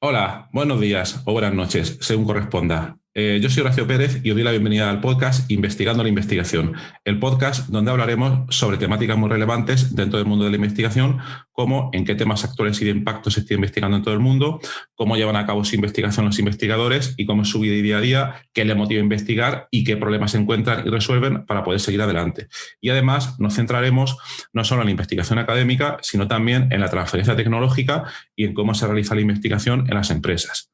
Hola, buenos días o buenas noches, según corresponda. Yo soy Horacio Pérez y os doy la bienvenida al podcast Investigando la Investigación, el podcast donde hablaremos sobre temáticas muy relevantes dentro del mundo de la investigación, como en qué temas actuales y de impacto se está investigando en todo el mundo, cómo llevan a cabo su investigación los investigadores y cómo es su vida y día a día, qué les motiva a investigar y qué problemas encuentran y resuelven para poder seguir adelante. Y además nos centraremos no solo en la investigación académica, sino también en la transferencia tecnológica y en cómo se realiza la investigación en las empresas.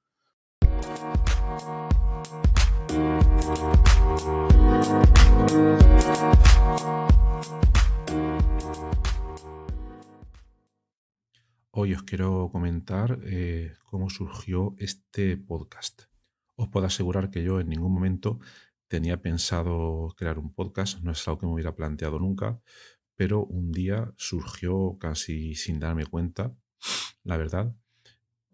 Hoy os quiero comentar cómo surgió este podcast. Os puedo asegurar que yo en ningún momento tenía pensado crear un podcast, no es algo que me hubiera planteado nunca, pero un día surgió casi sin darme cuenta, la verdad,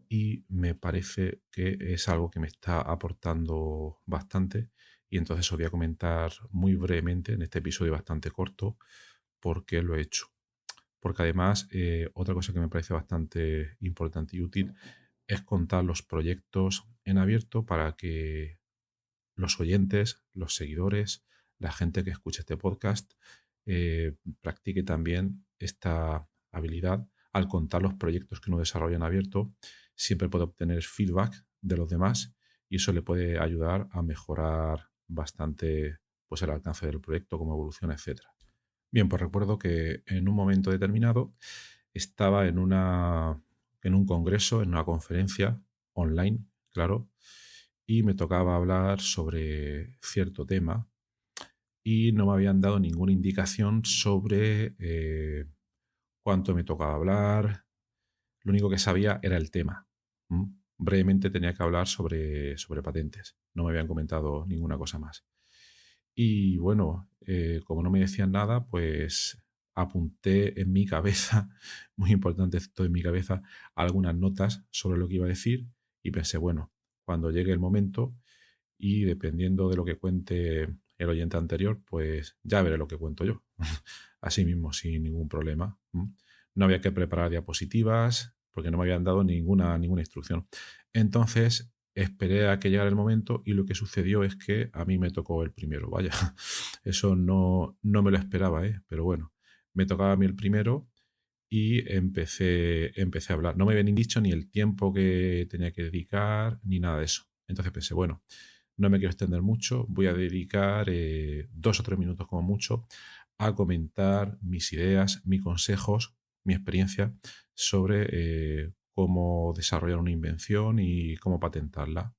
y me parece que es algo que me está aportando bastante, y entonces os voy a comentar muy brevemente en este episodio bastante corto por qué lo he hecho. Porque además, otra cosa que me parece bastante importante y útil es contar los proyectos en abierto para que los oyentes, los seguidores, la gente que escuche este podcast practique también esta habilidad al contar los proyectos que uno desarrolla en abierto. Siempre puede obtener feedback de los demás y eso le puede ayudar a mejorar bastante pues, el alcance del proyecto, cómo evoluciona, etcétera. Bien, pues recuerdo que en un momento determinado estaba en un congreso, en una conferencia online, claro, y me tocaba hablar sobre cierto tema y no me habían dado ninguna indicación sobre cuánto me tocaba hablar. Lo único que sabía era el tema. ¿M? Brevemente tenía que hablar sobre patentes. No me habían comentado ninguna cosa más. Y bueno, como no me decían nada, pues apunté en mi cabeza, muy importante esto en mi cabeza, algunas notas sobre lo que iba a decir y pensé, bueno, cuando llegue el momento y dependiendo de lo que cuente el oyente anterior, pues ya veré lo que cuento yo. Así mismo, sin ningún problema. No había que preparar diapositivas porque no me habían dado ninguna instrucción. Entonces, esperé a que llegara el momento y lo que sucedió es que a mí me tocó el primero. Vaya, eso no me lo esperaba, ¿eh? Pero bueno, me tocaba a mí el primero y empecé a hablar. No me habían dicho ni el tiempo que tenía que dedicar ni nada de eso. Entonces pensé, bueno, no me quiero extender mucho, voy a dedicar 2 o 3 minutos como mucho a comentar mis ideas, mis consejos, mi experiencia sobre cómo desarrollar una invención y cómo patentarla.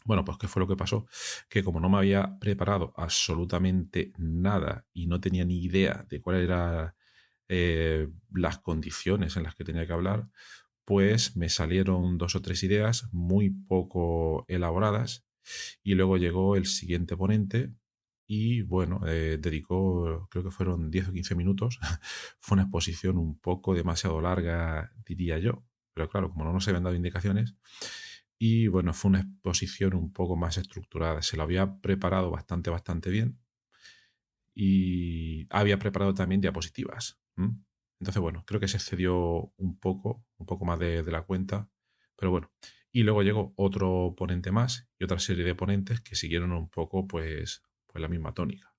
Bueno, pues ¿qué fue lo que pasó? Que como no me había preparado absolutamente nada y no tenía ni idea de cuáles eran las condiciones en las que tenía que hablar, pues me salieron 2 o 3 ideas muy poco elaboradas y luego llegó el siguiente ponente y bueno, dedicó, creo que fueron 10 o 15 minutos. Fue una exposición un poco demasiado larga, diría yo, pero claro, como no nos habían dado indicaciones, y bueno, fue una exposición un poco más estructurada. Se lo había preparado bastante bien y había preparado también diapositivas. Entonces, bueno, creo que se excedió un poco más de la cuenta, pero bueno. Y luego llegó otro ponente más y otra serie de ponentes que siguieron un poco, pues la misma tónica.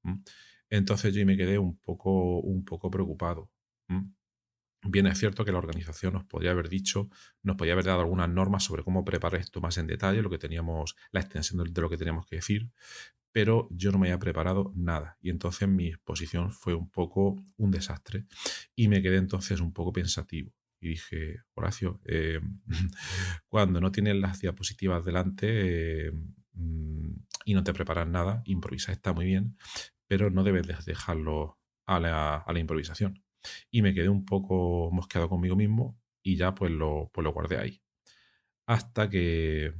¿M? Entonces yo me quedé un poco preocupado. ¿M? Bien, es cierto que la organización nos podría haber dicho, nos podría haber dado algunas normas sobre cómo preparar esto más en detalle, lo que teníamos, la extensión de lo que teníamos que decir, pero yo no me había preparado nada y entonces mi exposición fue un poco un desastre y me quedé entonces un poco pensativo y dije, Horacio, cuando no tienes las diapositivas delante y no te preparas nada, improvisar está muy bien, pero no debes dejarlo a la improvisación. Y me quedé un poco mosqueado conmigo mismo y ya pues lo guardé ahí. Hasta que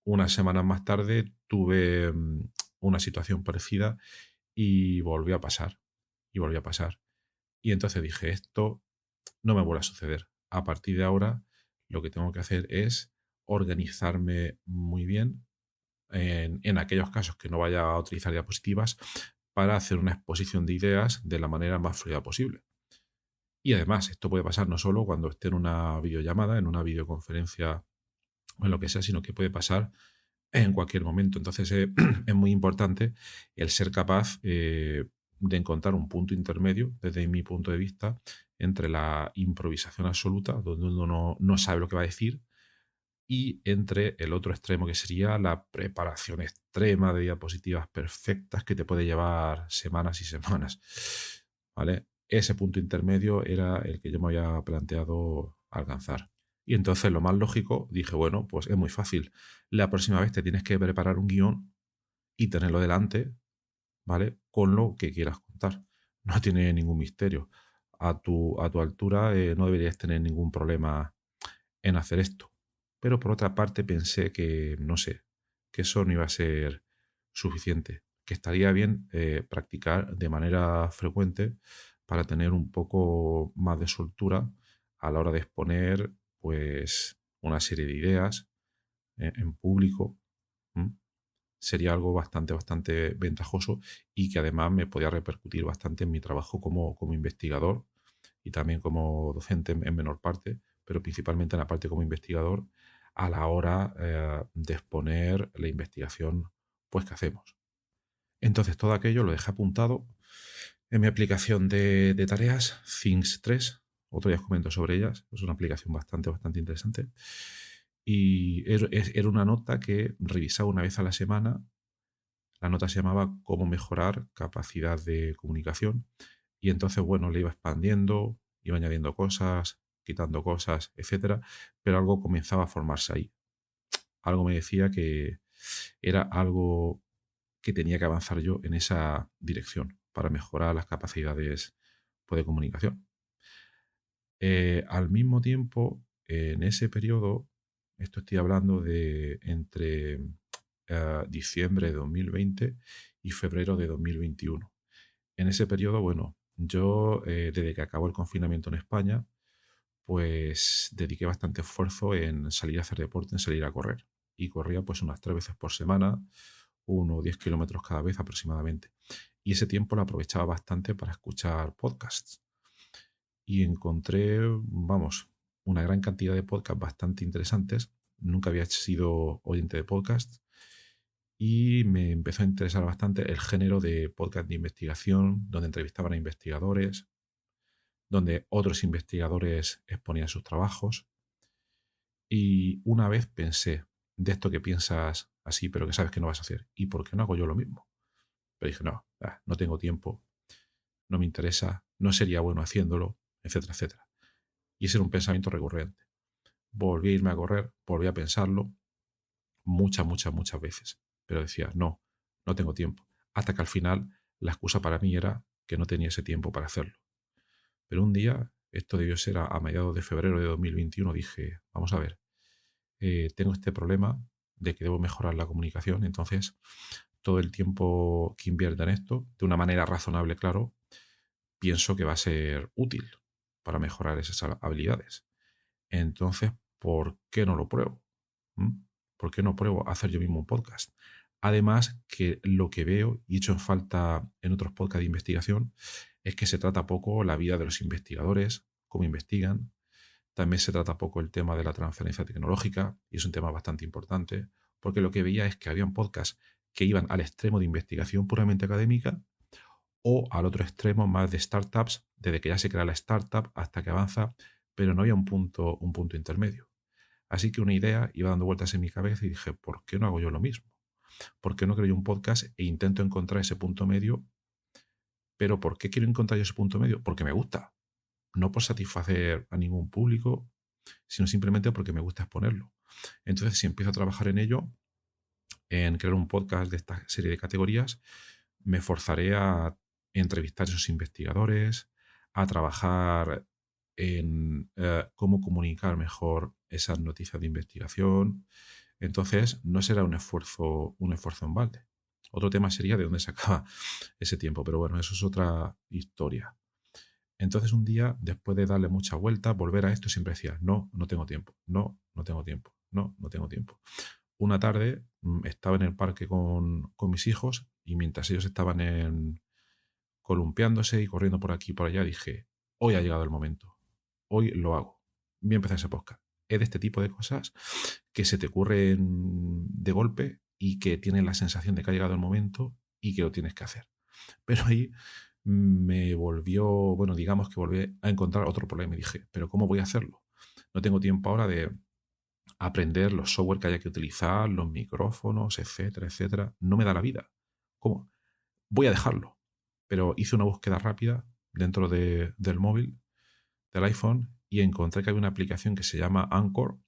unas semanas más tarde tuve una situación parecida y volvió a pasar. Y volvió a pasar. Y entonces dije, esto no me vuelve a suceder. A partir de ahora, lo que tengo que hacer es organizarme muy bien en aquellos casos que no vaya a utilizar diapositivas para hacer una exposición de ideas de la manera más fluida posible. Y además, esto puede pasar no solo cuando esté en una videollamada, en una videoconferencia o en lo que sea, sino que puede pasar en cualquier momento. Entonces, es muy importante el ser capaz de encontrar un punto intermedio, desde mi punto de vista, entre la improvisación absoluta, donde uno no sabe lo que va a decir, y entre el otro extremo, que sería la preparación extrema de diapositivas perfectas que te puede llevar semanas y semanas. ¿Vale? Ese punto intermedio era el que yo me había planteado alcanzar. Y entonces lo más lógico, dije, bueno, pues es muy fácil. La próxima vez te tienes que preparar un guión y tenerlo delante, ¿vale? Con lo que quieras contar. No tiene ningún misterio. A tu altura no deberías tener ningún problema en hacer esto. Pero por otra parte pensé que, no sé, que eso no iba a ser suficiente, que estaría bien practicar de manera frecuente para tener un poco más de soltura a la hora de exponer pues una serie de ideas en público. ¿M? Sería algo bastante ventajoso y que además me podía repercutir bastante en mi trabajo como investigador y también como docente en menor parte, pero principalmente en la parte como investigador a la hora de exponer la investigación pues, que hacemos. Entonces todo aquello lo dejé apuntado en mi aplicación de tareas, Things 3. Otro día os comento sobre ellas. Es una aplicación bastante interesante. Y era una nota que revisaba una vez a la semana. La nota se llamaba Cómo mejorar capacidad de comunicación. Y entonces, bueno, le iba expandiendo, iba añadiendo cosas, quitando cosas, etcétera. Pero algo comenzaba a formarse ahí. Algo me decía que era algo que tenía que avanzar yo en esa dirección para mejorar las capacidades pues, de comunicación. Al mismo tiempo, en ese periodo, esto estoy hablando de entre diciembre de 2020 y febrero de 2021. En ese periodo, bueno, yo desde que acabó el confinamiento en España, pues dediqué bastante esfuerzo en salir a hacer deporte, en salir a correr. Y corría pues unas 3 veces por semana, 1 o 10 kilómetros cada vez aproximadamente. Y ese tiempo lo aprovechaba bastante para escuchar podcasts. Y encontré, vamos, una gran cantidad de podcasts bastante interesantes. Nunca había sido oyente de podcasts y me empezó a interesar bastante el género de podcast de investigación, donde entrevistaban a investigadores, donde otros investigadores exponían sus trabajos. Y una vez pensé, de esto que piensas así, pero que sabes que no vas a hacer, ¿y por qué no hago yo lo mismo? Pero dije, no, no tengo tiempo, no me interesa, no sería bueno haciéndolo, etcétera, etcétera. Y ese era un pensamiento recurrente. Volví a irme a correr, volví a pensarlo muchas veces. Pero decía, no, no tengo tiempo. Hasta que al final la excusa para mí era que no tenía ese tiempo para hacerlo. Pero un día, esto debió ser a mediados de febrero de 2021, dije, vamos a ver, tengo este problema de que debo mejorar la comunicación, entonces todo el tiempo que invierta en esto, de una manera razonable, claro, pienso que va a ser útil para mejorar esas habilidades. Entonces, ¿por qué no lo pruebo? ¿Mm? ¿Por qué no pruebo a hacer yo mismo un podcast? Además, que lo que veo y echo en falta en otros podcasts de investigación es que se trata poco la vida de los investigadores, cómo investigan. También se trata poco el tema de la transferencia tecnológica, y es un tema bastante importante, porque lo que veía es que habían podcasts que iban al extremo de investigación puramente académica o al otro extremo más de startups, desde que ya se crea la startup hasta que avanza, pero no había un punto intermedio. Así que una idea iba dando vueltas en mi cabeza y dije, ¿por qué no hago yo lo mismo? ¿Por qué no creo yo un podcast e intento encontrar ese punto medio? Pero ¿por qué quiero encontrar yo ese punto medio? Porque me gusta. No por satisfacer a ningún público, sino simplemente porque me gusta exponerlo. Entonces, si empiezo a trabajar en ello, en crear un podcast de esta serie de categorías, me forzaré a entrevistar a esos investigadores, a trabajar en cómo comunicar mejor esas noticias de investigación. Entonces, no será un esfuerzo en balde. Otro tema sería de dónde se acaba ese tiempo, pero bueno, eso es otra historia. Entonces un día, después de darle mucha vuelta, volver a esto, siempre decía, no, no tengo tiempo, no, no tengo tiempo, no, no tengo tiempo. Una tarde estaba en el parque con mis hijos y mientras ellos estaban columpiándose y corriendo por aquí y por allá, dije, hoy ha llegado el momento, hoy lo hago, voy a empezar ese podcast. Es de este tipo de cosas que se te ocurren de golpe y que tienes la sensación de que ha llegado el momento y que lo tienes que hacer. Pero ahí me volvió, bueno, digamos que volví a encontrar otro problema y dije, pero ¿cómo voy a hacerlo? No tengo tiempo ahora de aprender los software que haya que utilizar, los micrófonos, etcétera, etcétera. No me da la vida. ¿Cómo? Voy a dejarlo. Pero hice una búsqueda rápida dentro del móvil, del iPhone, y encontré que había una aplicación que se llama Anchor,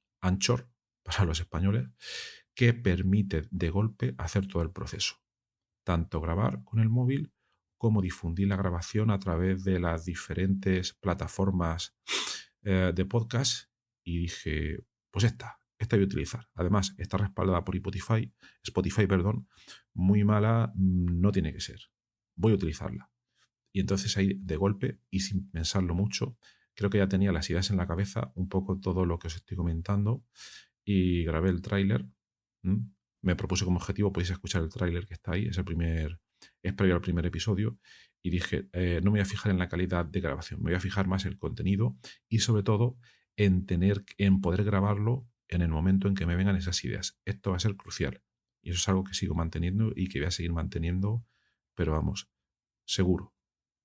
para los españoles, que permite de golpe hacer todo el proceso. Tanto grabar con el móvil como difundir la grabación a través de las diferentes plataformas de podcast. Y dije, pues esta voy a utilizar. Además, está respaldada por Spotify, perdón, muy mala no tiene que ser. Voy a utilizarla. Y entonces ahí de golpe y sin pensarlo mucho, creo que ya tenía las ideas en la cabeza, un poco todo lo que os estoy comentando, y grabé el tráiler. Me propuse como objetivo, podéis escuchar el tráiler que está ahí, es previo al primer episodio, y dije, no me voy a fijar en la calidad de grabación, me voy a fijar más en el contenido y sobre todo en poder grabarlo en el momento en que me vengan esas ideas. Esto va a ser crucial. Y eso es algo que sigo manteniendo y que voy a seguir manteniendo, pero vamos, seguro,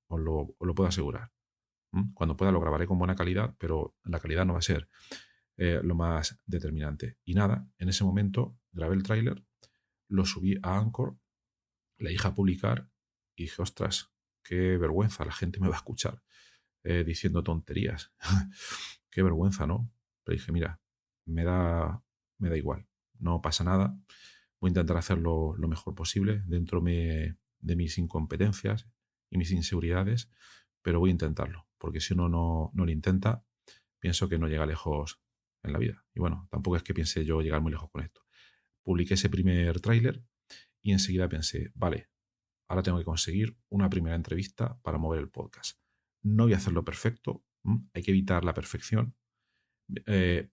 os lo puedo asegurar. Cuando pueda lo grabaré con buena calidad, pero la calidad no va a ser lo más determinante. Y nada, en ese momento grabé el tráiler, lo subí a Anchor, le dije a publicar y dije, ostras, qué vergüenza, la gente me va a escuchar diciendo tonterías. Qué vergüenza, ¿no? Pero dije, mira, me da, me da igual, no pasa nada, voy a intentar hacerlo lo mejor posible dentro de mis incompetencias y mis inseguridades, pero voy a intentarlo, porque si uno no lo intenta, pienso que no llega lejos en la vida. Y bueno, tampoco es que piense yo llegar muy lejos con esto. Publiqué ese primer tráiler y enseguida pensé, vale, ahora tengo que conseguir una primera entrevista para mover el podcast. No voy a hacerlo perfecto, hay que evitar la perfección,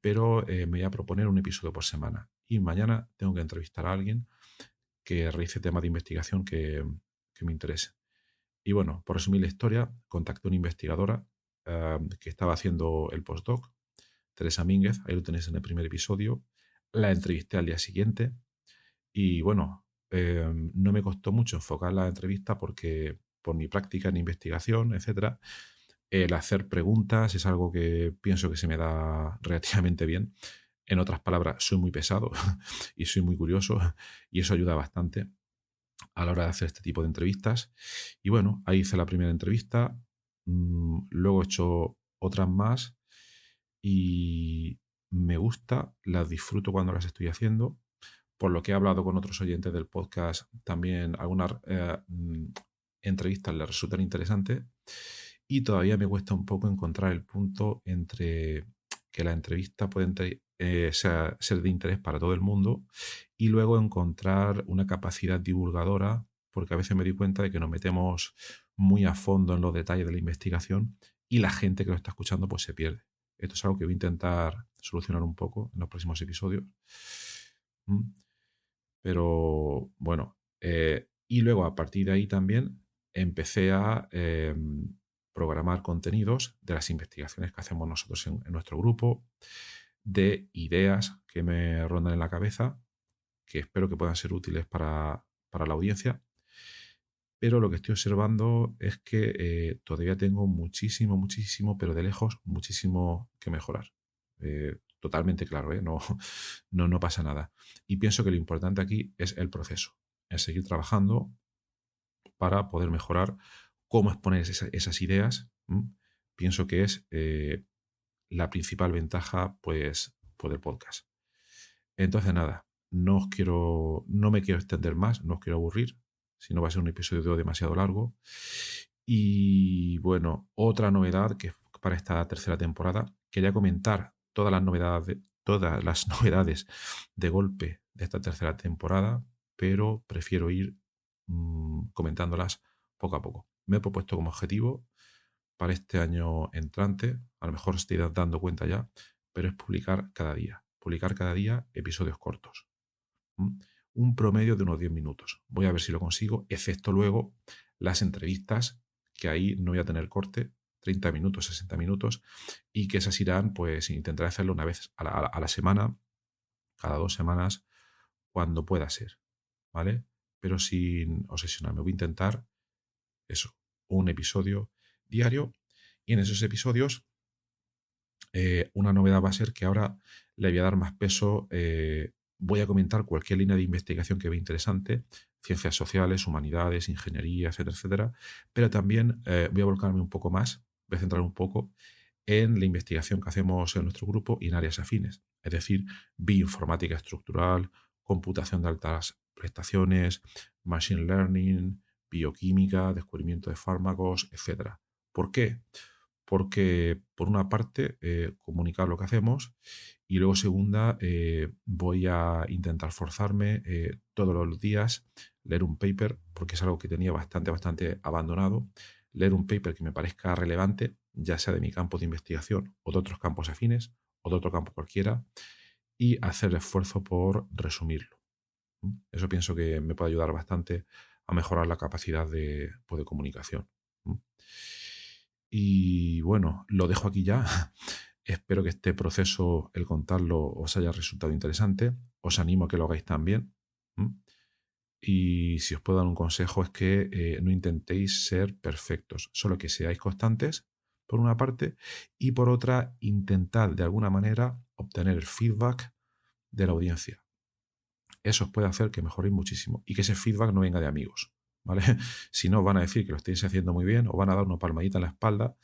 pero me voy a proponer un episodio por semana. Y mañana tengo que entrevistar a alguien que realice temas de investigación que me interese. Y bueno, por resumir la historia, contacté a una investigadora que estaba haciendo el postdoc, Teresa Mínguez, ahí lo tenéis en el primer episodio. La entrevisté al día siguiente y bueno, no me costó mucho enfocar la entrevista porque por mi práctica en investigación, etcétera, el hacer preguntas es algo que pienso que se me da relativamente bien. En otras palabras, soy muy pesado y soy muy curioso y eso ayuda bastante a la hora de hacer este tipo de entrevistas. Y bueno, ahí hice la primera entrevista, luego he hecho otras más y me gusta, las disfruto cuando las estoy haciendo. Por lo que he hablado con otros oyentes del podcast, también algunas entrevistas les resultan interesantes y todavía me cuesta un poco encontrar el punto entre que la entrevista puede ser de interés para todo el mundo y luego encontrar una capacidad divulgadora, porque a veces me doy cuenta de que nos metemos muy a fondo en los detalles de la investigación y la gente que lo está escuchando pues se pierde. Esto es algo que voy a intentar solucionar un poco en los próximos episodios. Pero bueno, y luego a partir de ahí también empecé a programar contenidos de las investigaciones que hacemos nosotros en nuestro grupo, de ideas que me rondan en la cabeza, que espero que puedan ser útiles para la audiencia. Pero lo que estoy observando es que todavía tengo muchísimo, muchísimo, pero de lejos, muchísimo que mejorar. Totalmente claro, ¿eh? No, no pasa nada. Y pienso que lo importante aquí es el proceso, es seguir trabajando para poder mejorar cómo exponer esas ideas. Pienso que es la principal ventaja pues del podcast. Entonces, nada, no me quiero extender más, no os quiero aburrir, si no va a ser un episodio demasiado largo. Y bueno, otra novedad que para esta tercera temporada, quería comentar todas las novedades de golpe de esta tercera temporada, pero prefiero ir comentándolas poco a poco. Me he propuesto como objetivo para este año entrante, a lo mejor os estoy dando cuenta ya, pero es publicar cada día episodios cortos. Un promedio de unos 10 minutos. Voy a ver si lo consigo, excepto luego las entrevistas, que ahí no voy a tener corte, 30 minutos, 60 minutos, y que esas irán, pues intentaré hacerlo una vez a la semana, cada 2 semanas, cuando pueda ser, ¿vale? Pero sin obsesionarme. Voy a intentar eso, un episodio diario, y en esos episodios una novedad va a ser que ahora le voy a dar más peso, voy a comentar cualquier línea de investigación que vea interesante, ciencias sociales, humanidades, ingeniería, etcétera, etcétera, pero también voy a volcarme un poco más, voy a centrar un poco en la investigación que hacemos en nuestro grupo y en áreas afines, es decir, bioinformática estructural, computación de altas prestaciones, machine learning, bioquímica, descubrimiento de fármacos, etcétera. ¿Por qué? Porque, por una parte, comunicar lo que hacemos, y luego, segunda, voy a intentar forzarme todos los días, leer un paper, porque es algo que tenía bastante abandonado, leer un paper que me parezca relevante, ya sea de mi campo de investigación o de otros campos afines o de otro campo cualquiera, y hacer el esfuerzo por resumirlo. Eso pienso que me puede ayudar bastante a mejorar la capacidad pues, de comunicación. Y bueno, lo dejo aquí ya. Espero que este proceso, el contarlo, os haya resultado interesante. Os animo a que lo hagáis también. Y si os puedo dar un consejo es que no intentéis ser perfectos, solo que seáis constantes, por una parte, y por otra, intentad de alguna manera obtener el feedback de la audiencia. Eso os puede hacer que mejoréis muchísimo y que ese feedback no venga de amigos, ¿vale? Si no, van a decir que lo estáis haciendo muy bien o van a dar una palmadita en la espalda,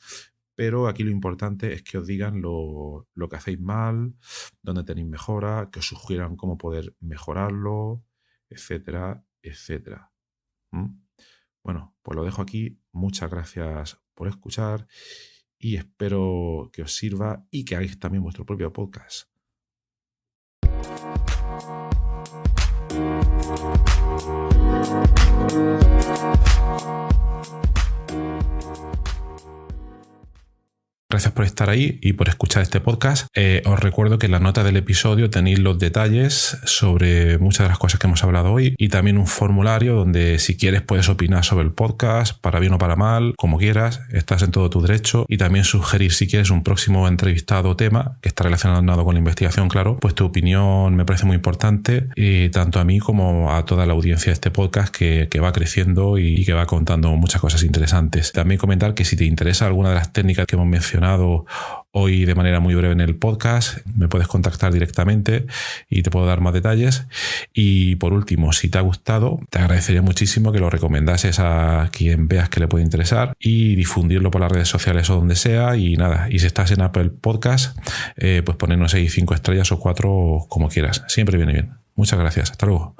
pero aquí lo importante es que os digan lo que hacéis mal, dónde tenéis mejora, que os sugieran cómo poder mejorarlo, etcétera, etcétera. Bueno, pues lo dejo aquí. Muchas gracias por escuchar y espero que os sirva y que hagáis también vuestro propio podcast. Gracias por estar ahí y por escuchar este podcast. Os recuerdo que en la nota del episodio tenéis los detalles sobre muchas de las cosas que hemos hablado hoy y también un formulario donde, si quieres, puedes opinar sobre el podcast, para bien o para mal, como quieras, estás en todo tu derecho, y también sugerir, si quieres, un próximo entrevistado o tema que está relacionado con la investigación, claro, pues tu opinión me parece muy importante, tanto a mí como a toda la audiencia de este podcast que va creciendo y que va contando muchas cosas interesantes. También comentar que si te interesa alguna de las técnicas que hemos mencionado hoy de manera muy breve en el podcast, me puedes contactar directamente y te puedo dar más detalles. Y por último, si te ha gustado, te agradecería muchísimo que lo recomendases a quien veas que le puede interesar y difundirlo por las redes sociales o donde sea. Y nada, y si estás en Apple Podcast, pues ponernos ahí 5 estrellas o 4, como quieras. Siempre viene bien. Muchas gracias. Hasta luego.